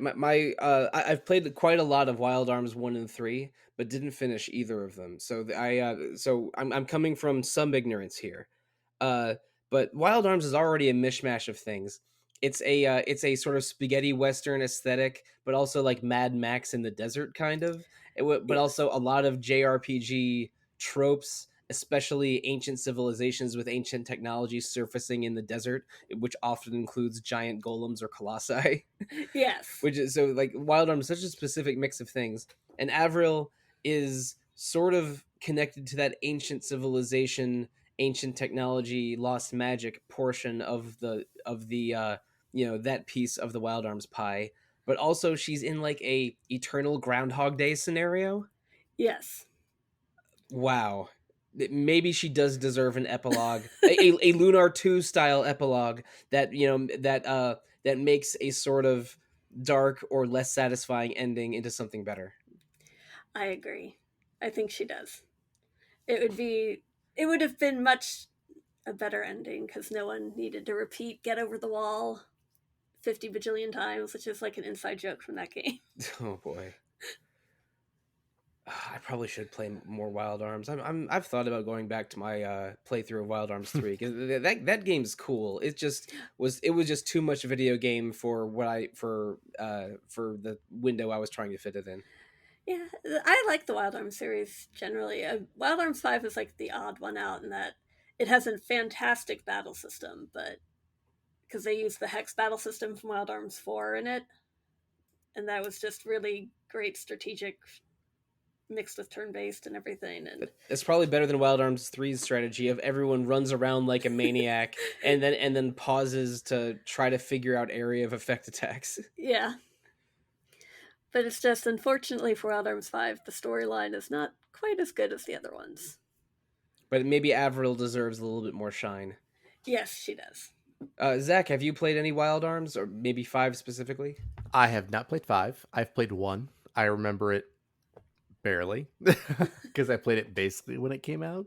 I've played quite a lot of Wild Arms 1 and 3, but didn't finish either of them. So I'm coming from some ignorance here. But Wild Arms is already a mishmash of things. It's a sort of spaghetti western aesthetic, but also like Mad Max in the desert kind of. But also a lot of JRPG tropes, especially ancient civilizations with ancient technology surfacing in the desert, which often includes giant golems or colossi. Yes. Which is so like Wild Arms is such a specific mix of things. And Avril is sort of connected to that ancient civilization, ancient technology, lost magic portion of the that piece of the Wild Arms pie. But also she's in like a eternal Groundhog Day scenario. Yes. Wow. Maybe she does deserve an epilogue, a Lunar 2 style epilogue that that makes a sort of dark or less satisfying ending into something better. I agree. I think she does. It would have been much a better ending because no one needed to repeat "Get Over the Wall" 50 bajillion times, which is like an inside joke from that game. Oh boy. I probably should play more Wild Arms. I've thought about going back to my playthrough of Wild Arms 3 because that game's cool. It was just too much video game for for the window I was trying to fit it in. Yeah, I like the Wild Arms series generally. Wild Arms 5 is like the odd one out in that it has a fantastic battle system, but because they use the Hex battle system from Wild Arms 4 in it, and that was just really great strategic mixed with turn-based and everything. And it's probably better than Wild Arms 3's strategy of everyone runs around like a maniac and then pauses to try to figure out area of effect attacks. Yeah. But it's just, unfortunately for Wild Arms 5, the storyline is not quite as good as the other ones. But maybe Avril deserves a little bit more shine. Yes, she does. Zach, have you played any Wild Arms, or maybe 5 specifically? I have not played 5. I've played 1. I remember it barely because I played it basically when it came out.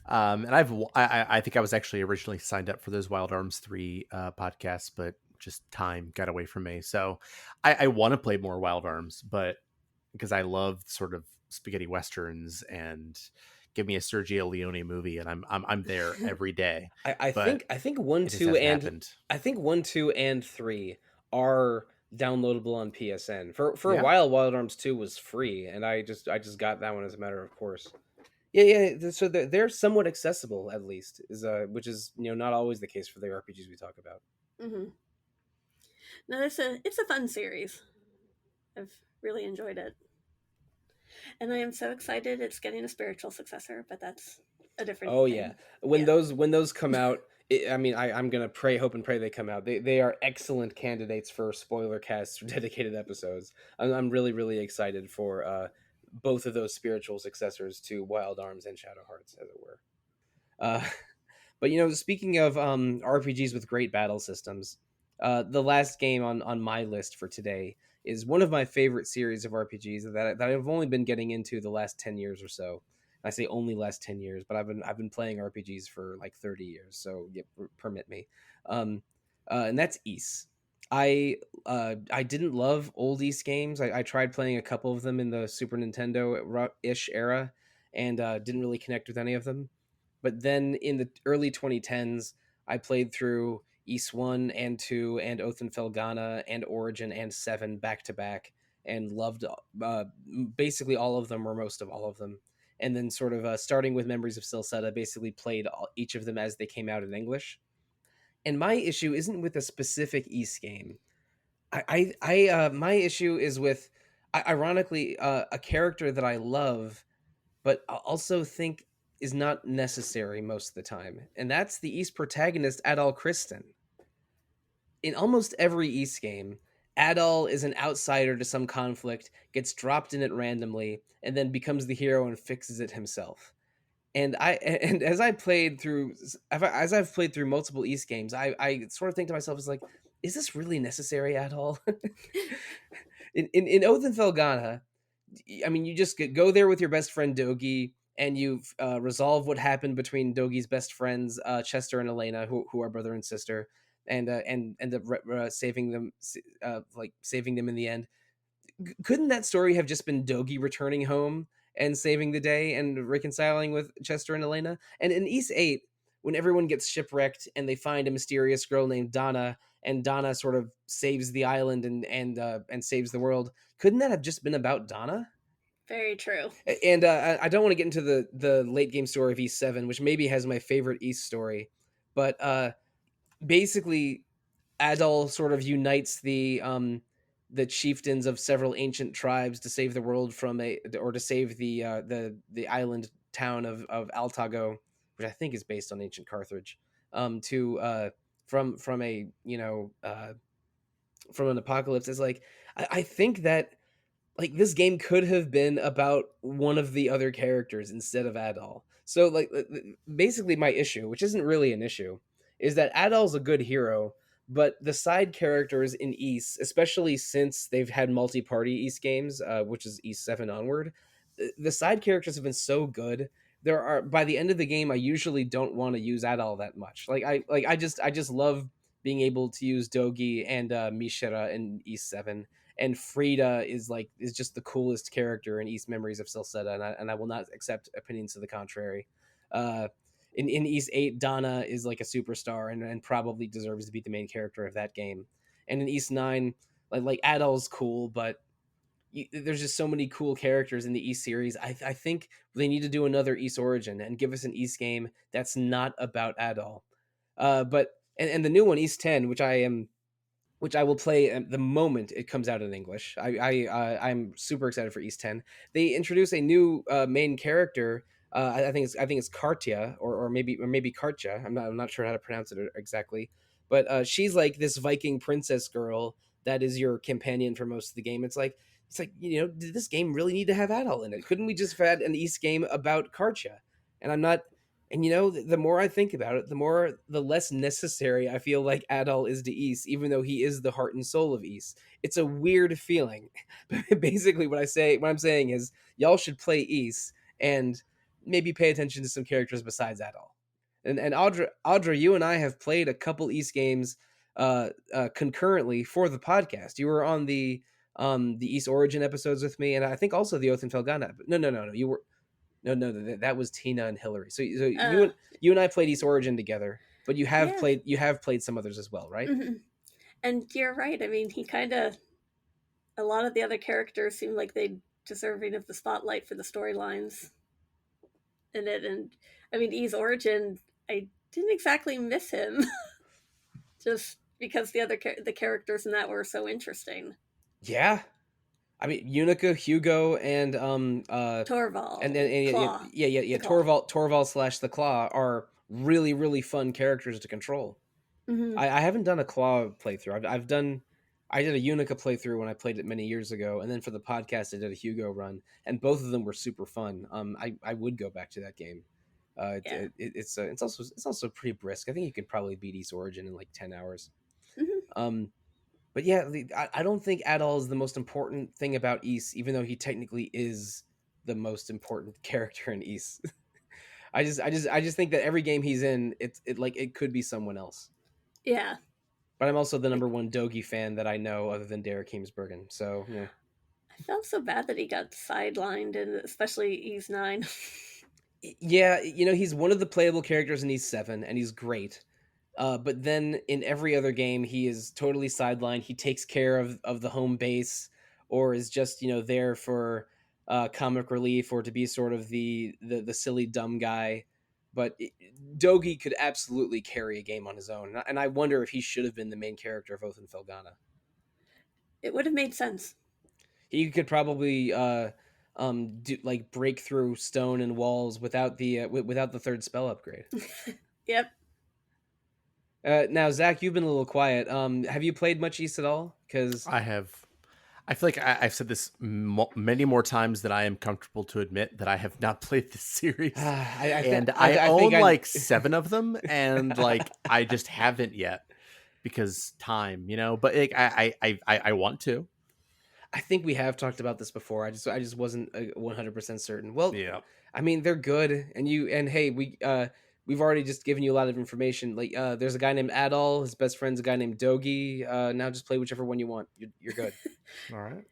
And I think I was actually originally signed up for those Wild Arms 3 podcasts, but just time got away from me. So I want to play more Wild Arms, but because I love sort of spaghetti westerns and give me a Sergio Leone movie, and I'm there every day. I think 1, 2, and happened. I think 1, 2, and 3 are downloadable on PSN. For a while, Wild Arms 2 was free, and I just got that one as a matter of course. Yeah. So they're somewhat accessible, at least, which is not always the case for the RPGs we talk about. Mm-hmm. No, it's a fun series. I've really enjoyed it, and I am so excited it's getting a spiritual successor. But that's a different. Oh thing. Yeah, when those come out. I'm gonna hope and pray they come out. They are excellent candidates for spoiler casts or dedicated episodes. I'm really, really excited for both of those spiritual successors to Wild Arms and Shadow Hearts, as it were. But speaking of RPGs with great battle systems, the last game on my list for today is one of my favorite series of RPGs that I've only been getting into the last 10 years or so. I say only last 10 years, but I've been playing RPGs for like 30 years, so permit me. And that's Ys. I didn't love old Ys games. I tried playing a couple of them in the Super Nintendo-ish era, and didn't really connect with any of them. But then in the early 2010s, I played through Ys 1 and 2 and Oath and Felghana and Origin and 7 back to back, and loved basically all of them or most of all of them. And then sort of starting with Memories of Silseta, basically played each of them as they came out in English. And my issue isn't with a specific Ys game. My issue is with, ironically, a character that I love, but I also think is not necessary most of the time. And that's the Ys protagonist, Adol Kristen. In almost every Ys game, Adol is an outsider to some conflict, gets dropped in it randomly, and then becomes the hero and fixes it himself. And as I've played through multiple Ys games, I sort of think to myself, is like, is this really necessary, Adol? in Oath and Felghana, you just go there with your best friend Dogi, and you resolve what happened between Dogi's best friends, Chester and Elena, who are brother and sister, and end up saving them, saving them in the end. Couldn't that story have just been Dogi returning home and saving the day and reconciling with Chester and Elena? And in Ys 8, when everyone gets shipwrecked and they find a mysterious girl named Donna, and Donna sort of saves the island and saves the world, couldn't that have just been about Donna? Very true. And I don't want to get into the late game story of Ys 7, which maybe has my favorite Ys story, but basically Adol sort of unites the chieftains of several ancient tribes to save the world to save the island town of Altago, which I think is based on ancient Carthage, from an apocalypse. Is like, I think that like this game could have been about one of the other characters instead of Adol. So like basically my issue, which isn't really an issue, is that Adol's a good hero, but the side characters in Ys, especially since they've had multi-party Ys games, which is Ys 7 onward, the side characters have been so good. By the end of the game, I usually don't want to use Adol that much. I just love being able to use Dogi and Mishra in Ys 7. and Frida is just the coolest character in East Memories of Celceta, and I will not accept opinions to the contrary. Uh, in East 8, Donna is like a superstar and probably deserves to be the main character of that game. And in East 9, like Adol's cool, but there's just so many cool characters in the East series. I think they need to do another East Origin and give us an East game that's not about Adol. But and the new one, East 10, which I will play the moment it comes out in English. I'm super excited for East 10. They introduce a new main character. I think it's Kartia or maybe Kartia. I'm not sure how to pronounce it exactly, but she's like this Viking princess girl that is your companion for most of the game. It's like did this game really need to have Adol in it? Couldn't we just have had an East game about Kartia? And I'm not. And the more I think about it, the less necessary I feel like Adol is to Ys, even though he is the heart and soul of Ys. It's a weird feeling. Basically, what I'm saying is, y'all should play Ys and maybe pay attention to some characters besides Adol. And Audra, you and I have played a couple Ys games concurrently for the podcast. You were on the Ys Origin episodes with me, and I think also the Oath and Felgana. No. You were. No, that was Tina and Hillary. So you and I played East Origin together, but you have played some others as well, right? Mm-hmm. And you're right. I mean, a lot of the other characters seem like they deserving of the spotlight for the storylines in it. And I mean, East Origin, I didn't exactly miss him, just because the characters in that were so interesting. Yeah. I mean, Unica, Hugo, and Torvald, and Claw. Yeah. Torvald / the Claw are really, really fun characters to control. Mm-hmm. I haven't done a Claw playthrough. I did a Unica playthrough when I played it many years ago, and then for the podcast I did a Hugo run, and both of them were super fun. I would go back to that game. It's also pretty brisk. I think you could probably beat East Origin in like 10 hours. Mm-hmm. But yeah, I don't think Adol is the most important thing about Ys, even though he technically is the most important character in Ys. I just think that every game he's in, it could be someone else. Yeah. But I'm also the number one Dogi fan that I know, other than Derek Heemsbergen. So yeah. I felt so bad that he got sidelined, and especially Ys 9. Yeah, he's one of the playable characters in Ys 7, and he's great. But then in every other game, he is totally sidelined. He takes care of the home base, or is just there for comic relief, or to be sort of the silly dumb guy. But Dogi could absolutely carry a game on his own, and I wonder if he should have been the main character of Oath and Felgana. It would have made sense. He could probably break through stone and walls without the third spell upgrade. Yep. Now, Zach, you've been a little quiet. Have you played much Ys at all? Because I have. I feel like I've said this many more times than I am comfortable to admit that I have not played this series. I own like 7 of them, and like I just haven't yet because time, But like I want to. I think we have talked about this before. I just wasn't 100% certain. Well, yeah. I mean, they're good, and hey, we've already just given you a lot of information. Like, there's a guy named Adol. His best friend's a guy named Dogi. Now just play whichever one you want. You're good. All right.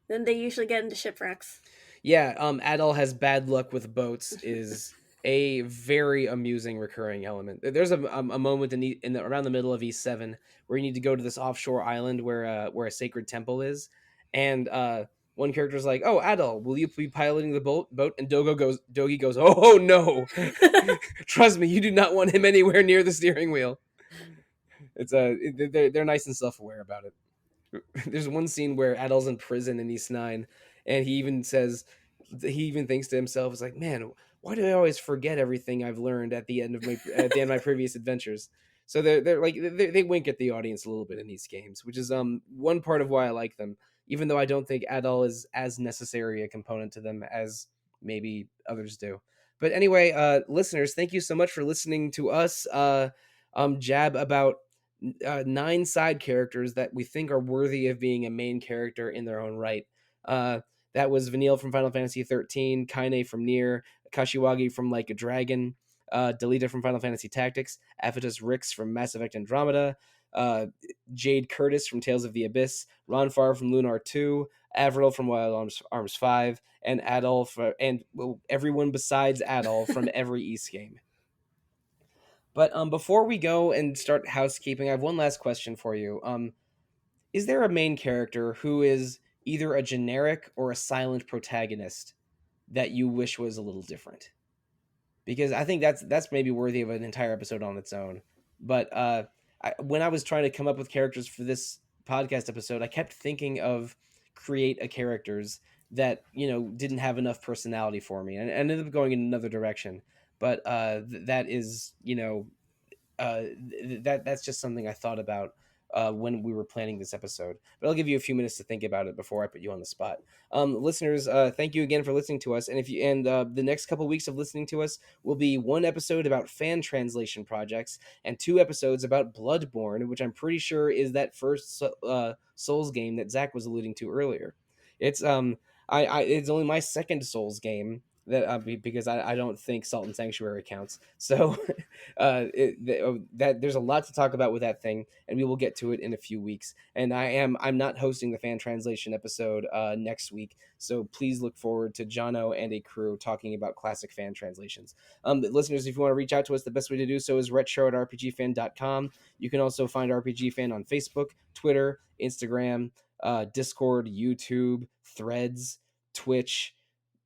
Then they usually get into shipwrecks. Yeah. Adol has bad luck with boats. Is a very amusing recurring element. There's a moment around the middle of Ys 7 where you need to go to this offshore island where a sacred temple is, and one character's like, "Oh, Adol, will you be piloting the boat?" And Dogi goes, "Oh no, trust me, you do not want him anywhere near the steering wheel." It's they're nice and self-aware about it. There's one scene where Adol's in prison in Ys 9, and he even thinks to himself, "It's like, man, why do I always forget everything I've learned at the end of my previous adventures?" So they wink at the audience a little bit in these games, which is one part of why I like them, even though I don't think Adol is as necessary a component to them as maybe others do. But anyway, listeners, thank you so much for listening to us jab about 9 side characters that we think are worthy of being a main character in their own right. That was Vanille from Final Fantasy 13, Kaine from Nier, Kashiwagi from Like a Dragon, Delita from Final Fantasy Tactics, Aphatus Rix from Mass Effect Andromeda, Jade Curtis from Tales of the Abyss, Ron Farr from Lunar 2, Avril from Wild Arms 5, and Adolf, and everyone besides Adolf from every East game. But before we go and start housekeeping, I have one last question for you. Is there a main character who is either a generic or a silent protagonist that you wish was a little different? Because I think that's maybe worthy of an entire episode on its own. But when I was trying to come up with characters for this podcast episode, I kept thinking of create a characters that didn't have enough personality for me, and I ended up going in another direction. But that is that's just something I thought about when we were planning this episode. But I'll give you a few minutes to think about it before I put you on the spot. Listeners, thank you again for listening to us. And the next couple weeks of listening to us will be one episode about fan translation projects and 2 episodes about Bloodborne, which I'm pretty sure is that first Souls game that Zach was alluding to earlier. It's it's only my second Souls game that because I don't think Salt and Sanctuary counts. So that there's a lot to talk about with that thing, and we will get to it in a few weeks. And I'm not hosting the fan translation episode next week, so please look forward to Jono and a crew talking about classic fan translations. Listeners, if you want to reach out to us, the best way to do so is retro@rpgfan.com. You can also find RPGFan on Facebook, Twitter, Instagram, Discord, YouTube, Threads, Twitch,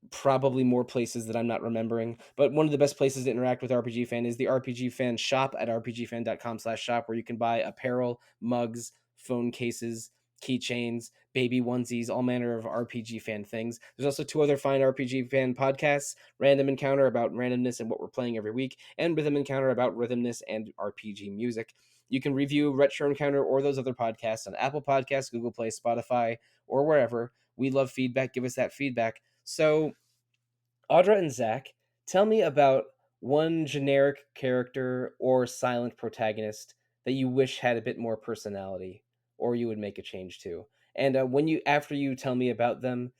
probably more places that I'm not remembering. But one of the best places to interact with RPG Fan is the RPG Fan shop at rpgfan.com/shop, where you can buy apparel, mugs, phone cases, keychains, baby onesies, all manner of RPG Fan things. There's also 2 other fine RPG Fan podcasts: Random Encounter about randomness and what we're playing every week, and Rhythm Encounter about rhythmness and RPG music. You can review Retro Encounter or those other podcasts on Apple Podcasts, Google Play, Spotify, or wherever. We love feedback. Give us that feedback. So, Audra and Zach, tell me about one generic character or silent protagonist that you wish had a bit more personality, or you would make a change to. And after you tell me about them,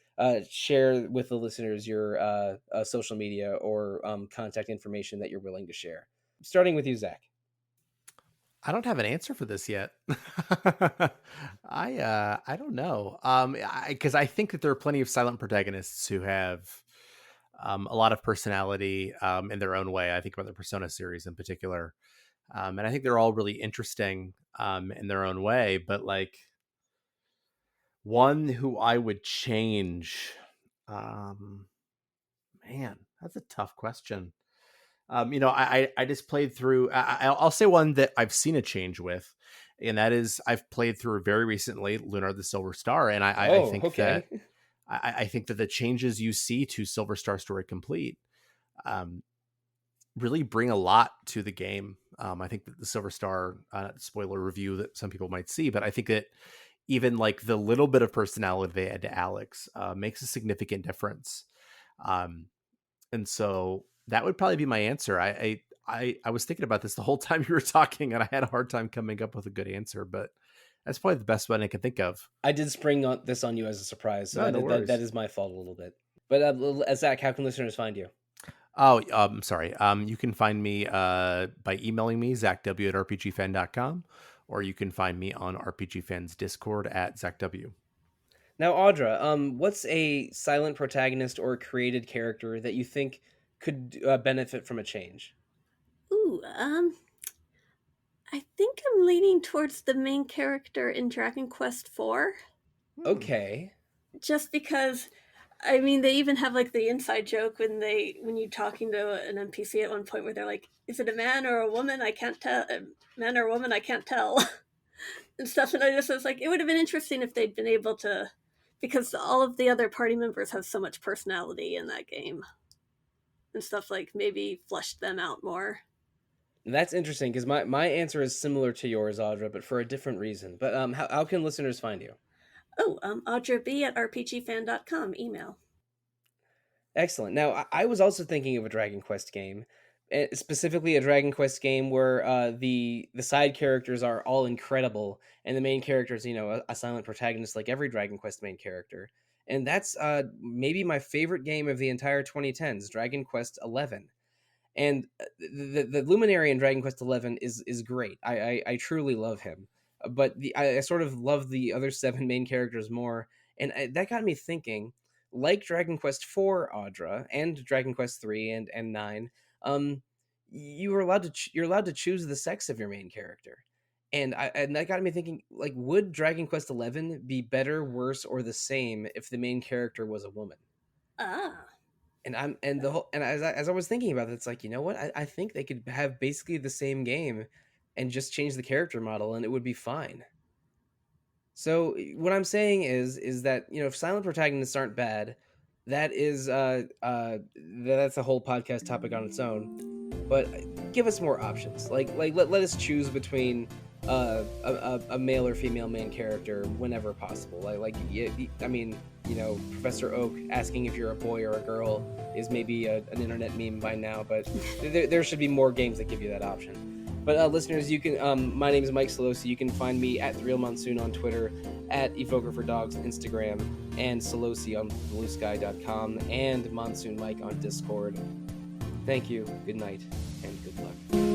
share with the listeners your social media or contact information that you're willing to share. Starting with you, Zach. I don't have an answer for this yet. I don't know. Because I think that there are plenty of silent protagonists who have a lot of personality in their own way. I think about the Persona series in particular, and I think they're all really interesting in their own way. But like one who I would change, man, that's a tough question. I just played through. I'll say one that I've seen a change with, and that is I've played through very recently Lunar the Silver Star, and I think okay. that I think that the changes you see to Silver Star Story Complete really bring a lot to the game. I think that the Silver Star spoiler review that some people might see, but I think that even like the little bit of personality they add to Alex makes a significant difference. And so that would probably be my answer. I was thinking about this the whole time you were talking, and I had a hard time coming up with a good answer, but that's probably the best one I can think of. I did spring this on you as a surprise, so that is my fault a little bit. But Zach, how can listeners find you? Oh, sorry. You can find me by emailing me, zachw@rpgfan.com, or you can find me on RPGFan's Discord at zachw. Now, Audra, what's a silent protagonist or created character that you think could benefit from a change? Ooh, I think I'm leaning towards the main character in Dragon Quest IV. Okay. Just because, I mean, they even have like the inside joke when you're talking to an NPC at one point where they're like, "Is it a man or a woman? I can't tell. A man or a woman? I can't tell." And stuff. And I just was like, it would have been interesting if they'd been able to, because all of the other party members have so much personality in that game and stuff, like maybe flushed them out more. That's interesting because my answer is similar to yours, Audra, but for a different reason. But how can listeners find you? Oh, Audra B at rpgfan.com, email. Excellent. Now, I was also thinking of a Dragon Quest game, specifically a Dragon Quest game where the side characters are all incredible, and the main character is, a silent protagonist like every Dragon Quest main character. And that's maybe my favorite game of the entire 2010s, Dragon Quest XI. And the Luminary in Dragon Quest XI is great. I truly love him. but I sort of love the other 7 main characters more, and that got me thinking. Like Dragon Quest IV, Audra, and Dragon Quest III and 9, you were allowed to you're allowed to choose the sex of your main character, and that got me thinking. Like, would Dragon Quest XI be better, worse, or the same if the main character was a woman? Ah. And I'm and the whole and as I was thinking about it, it's like, you know what? I think they could have basically the same game and just change the character model and it would be fine. So what I'm saying is that, you know, if silent protagonists aren't bad, that is that's a whole podcast topic on its own. But give us more options. Let us choose between a male or female main character whenever possible. I mean, you know, Professor Oak asking if you're a boy or a girl is maybe an internet meme by now, but there should be more games that give you that option. But listeners, you can. My name is Mike Sollosi. You can find me at TheRealMonsoon on Twitter, at Evoker for Dogs on Instagram, and Sollosi on BlueSky.com, and Monsoon Mike on Discord. Thank you. Good night and good luck.